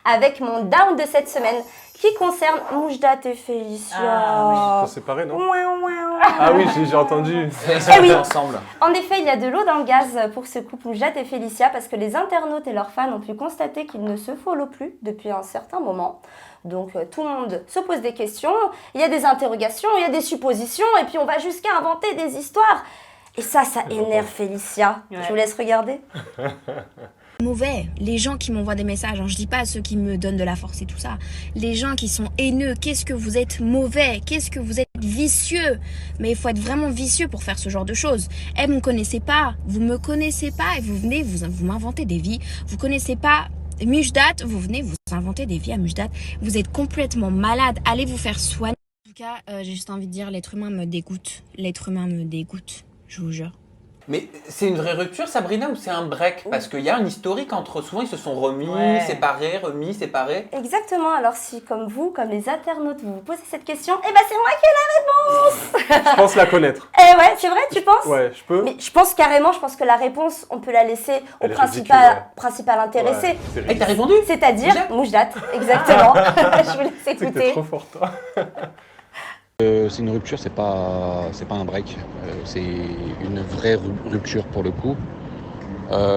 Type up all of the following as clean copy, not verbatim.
avec mon down de cette semaine qui concerne Moujdat et Félicia. Ils sont séparés, non? Ouin. Ah oui, j'ai entendu. Eh oui. Ensemble. En effet, il y a de l'eau dans le gaz pour ce couple Moujdat et Félicia parce que les internautes et leurs fans ont pu constater qu'ils ne se follow plus depuis un certain moment. Donc tout le monde se pose des questions, il y a des interrogations, il y a des suppositions et puis on va jusqu'à inventer des histoires. Et ça énerve Félicia. Ouais. Je vous laisse regarder. Mauvais, les gens qui m'envoient des messages, je dis pas ceux qui me donnent de la force et tout ça, les gens qui sont haineux, qu'est-ce que vous êtes mauvais, qu'est-ce que vous êtes vicieux, mais il faut être vraiment vicieux pour faire ce genre de choses. Vous me connaissez pas et vous venez, vous m'inventez des vies, vous connaissez pas Moujdat, vous venez vous inventer des vies à Moujdat, vous êtes complètement malade, allez vous faire soigner. En tout cas, j'ai juste envie de dire, l'être humain me dégoûte, je vous jure. Mais c'est une vraie rupture, Sabrina, ou c'est un break? Parce qu'il y a un historique entre... Souvent, ils se sont remis, séparés, séparés. Exactement, alors si comme vous, comme les internautes, vous vous posez cette question, eh ben c'est moi qui ai la réponse. Je pense la connaître. Eh ouais, c'est vrai, tu penses? Ouais, je peux. Mais je pense que la réponse, on peut la laisser au Elle est ridicule, principal intéressé. Ouais, c'est Et t'as répondu? C'est-à-dire Moujdat, exactement. Je vous laisse T'es écouter. trop fort, toi. C'est une rupture, c'est pas un break, c'est une vraie rupture pour le coup.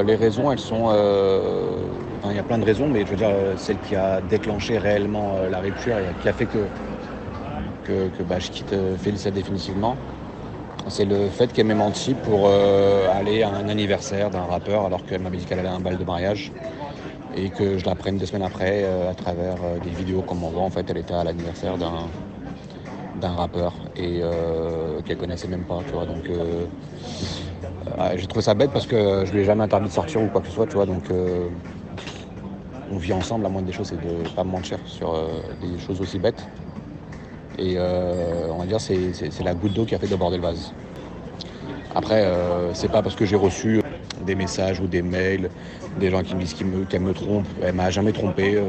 Les raisons, elles sont, il y a plein de raisons, mais je veux dire celle qui a déclenché réellement la rupture et qui a fait que je quitte Félicia définitivement, c'est le fait qu'elle m'ait menti pour aller à un anniversaire d'un rappeur alors qu'elle m'avait dit qu'elle allait à un bal de mariage et que je l'apprenne 2 semaines après à travers des vidéos qu'on m'envoie. En fait, elle était à l'anniversaire d'un rappeur et qu'elle connaissait même pas, tu vois, donc j'ai trouvé ça bête parce que je lui ai jamais interdit de sortir ou quoi que ce soit, tu vois, donc on vit ensemble, la moindre des choses c'est de pas me mentir sur des choses aussi bêtes et on va dire c'est la goutte d'eau qui a fait déborder le vase. Après c'est pas parce que j'ai reçu des messages ou des mails, des gens qui me disent qu'elle me trompe, elle m'a jamais trompé,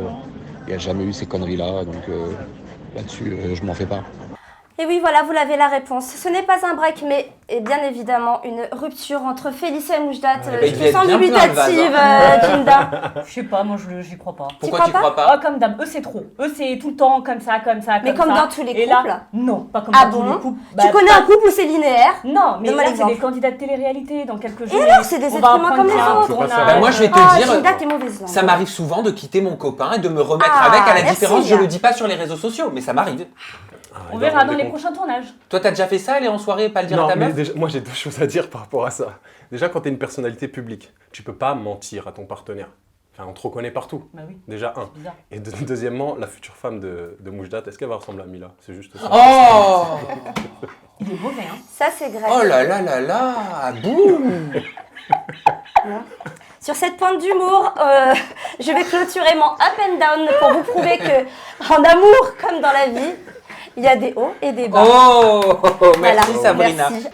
il n'y a jamais eu ces conneries là, donc là-dessus je m'en fais pas. Et oui, voilà, vous l'avez la réponse. Ce n'est pas un break, mais bien évidemment une rupture entre Félicia et Moujdat. Je te sens dubitative, Kinda. Je sais pas, moi j'y crois pas. Pourquoi tu crois pas? Comme d'hab, eux c'est trop. Eux c'est tout le temps comme ça, Mais comme dans tous les Et couples. là, non, pas comme Ah dans tous bon? les couples. Tu connais un couple où c'est linéaire? Non, mais Donne-moi là c'est l'exemple. des candidats de télé-réalité dans quelques jours. alors, c'est des on êtres va humains apprendre comme les qu'il y a un autres. tournage. Bah, moi, je vais te Ah, dire, Kinda, t'es mauvaise langue. Ça m'arrive souvent de quitter mon copain et de me remettre Ah, avec, à la merci. différence, je le dis pas sur les réseaux sociaux, mais ça m'arrive. On verra dans les prochains tournages. Toi, t'as déjà fait ça, aller en soirée et pas le dire à ta mais meuf? déjà, moi j'ai 2 choses à dire par rapport à ça. Déjà, quand t'es une personnalité publique, tu peux pas mentir à ton partenaire. Enfin, on te reconnaît partout. Bah oui, Déjà, un. c'est bizarre. Et deuxièmement, la future femme de Moujdat, est-ce qu'elle va ressembler à Mila? C'est juste ça. Oh! Il est mauvais, hein. Ça, c'est grave. Oh là là là là! Boum! Sur cette pointe d'humour, je vais clôturer mon up and down pour vous prouver que en amour, comme dans la vie, il y a des hauts et des bas. Oh! Voilà, Merci Sabrina. merci.